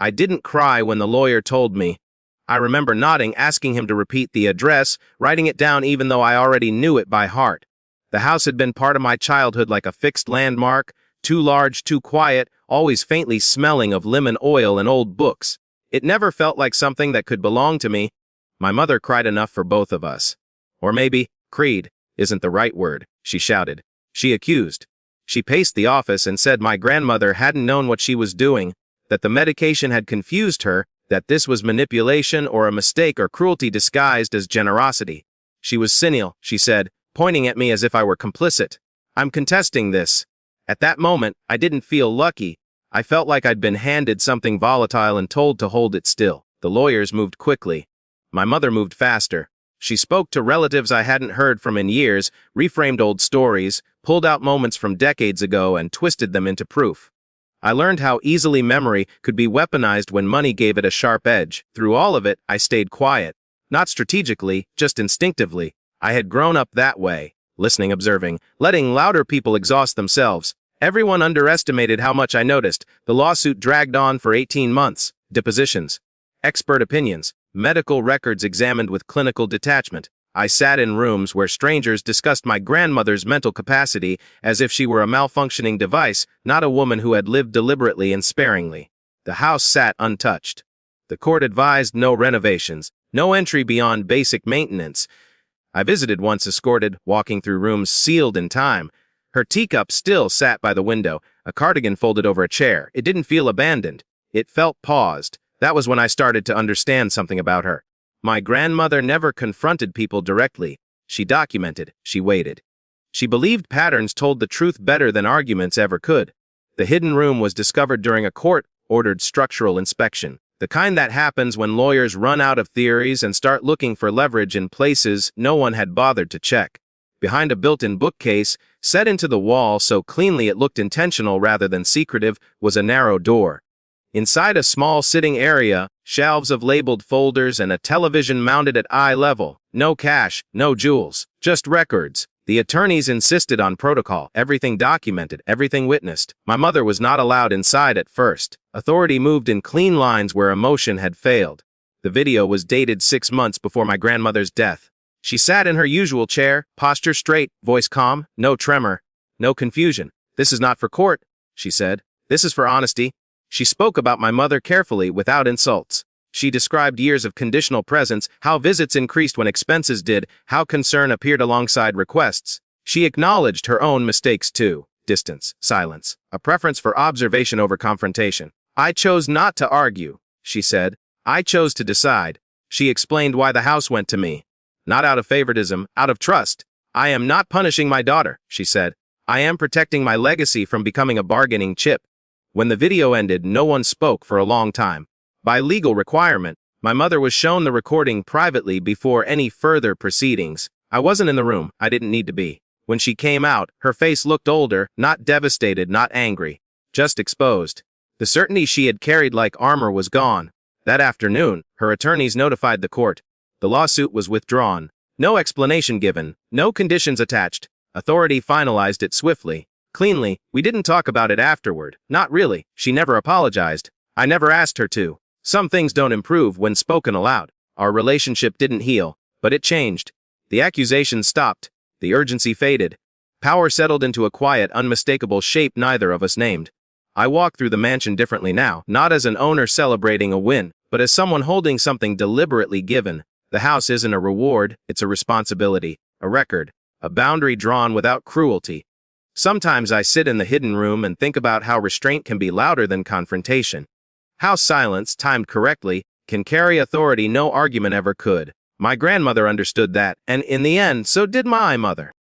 I didn't cry when the lawyer told me. I remember nodding, asking him to repeat the address, writing it down even though I already knew it by heart. The house had been part of my childhood like a fixed landmark, too large, too quiet, always faintly smelling of lemon oil and old books. It never felt like something that could belong to me. My mother cried enough for both of us. Or maybe, creed isn't the right word, she shouted. She accused. She paced the office and said my grandmother hadn't known what she was doing, that the medication had confused her, that this was manipulation or a mistake or cruelty disguised as generosity. She was senile, she said, pointing at me as if I were complicit. I'm contesting this. At that moment, I didn't feel lucky. I felt like I'd been handed something volatile and told to hold it still. The lawyers moved quickly. My mother moved faster. She spoke to relatives I hadn't heard from in years, reframed old stories, pulled out moments from decades ago and twisted them into proof. I learned how easily memory could be weaponized when money gave it a sharp edge. Through all of it, I stayed quiet. Not strategically, just instinctively. I had grown up that way, listening, observing, letting louder people exhaust themselves. Everyone underestimated how much I noticed. The lawsuit dragged on for 18 months. Depositions, expert opinions, medical records examined with clinical detachment. I sat in rooms where strangers discussed my grandmother's mental capacity as if she were a malfunctioning device, not a woman who had lived deliberately and sparingly. The house sat untouched. The court advised no renovations, no entry beyond basic maintenance. I visited once escorted, walking through rooms sealed in time. Her teacup still sat by the window, a cardigan folded over a chair. It didn't feel abandoned. It felt paused. That was when I started to understand something about her. My grandmother never confronted people directly. She documented, she waited. She believed patterns told the truth better than arguments ever could. The hidden room was discovered during a court-ordered structural inspection, the kind that happens when lawyers run out of theories and start looking for leverage in places no one had bothered to check. Behind a built-in bookcase, set into the wall so cleanly it looked intentional rather than secretive, was a narrow door. Inside a small sitting area, shelves of labeled folders and a television mounted at eye level. No cash, no jewels, just records. The attorneys insisted on protocol, everything documented, everything witnessed. My mother was not allowed inside at first. Authority moved in clean lines where emotion had failed. The video was dated 6 months before my grandmother's death. She sat in her usual chair, posture straight, voice calm, no tremor, no confusion. "This is not for court," she said. "This is for honesty." She spoke about my mother carefully, without insults. She described years of conditional presence, how visits increased when expenses did, how concern appeared alongside requests. She acknowledged her own mistakes too. Distance, silence, a preference for observation over confrontation. "I chose not to argue," she said. "I chose to decide." She explained why the house went to me. "Not out of favoritism, out of trust. I am not punishing my daughter," she said. "I am protecting my legacy from becoming a bargaining chip." When the video ended, no one spoke for a long time. By legal requirement, my mother was shown the recording privately before any further proceedings. I wasn't in the room. I didn't need to be. When she came out, her face looked older, not devastated, not angry, just exposed. The certainty she had carried like armor was gone. That afternoon, her attorneys notified the court. The lawsuit was withdrawn. No explanation given, no conditions attached. Authority finalized it swiftly, cleanly. We didn't talk about it afterward. Not really. She never apologized. I never asked her to. Some things don't improve when spoken aloud. Our relationship didn't heal, but it changed. The accusations stopped. The urgency faded. Power settled into a quiet, unmistakable shape neither of us named. I walk through the mansion differently now, not as an owner celebrating a win, but as someone holding something deliberately given. The house isn't a reward, it's a responsibility, a record, a boundary drawn without cruelty. Sometimes I sit in the hidden room and think about how restraint can be louder than confrontation. How silence, timed correctly, can carry authority no argument ever could. My grandmother understood that, and in the end, so did my mother.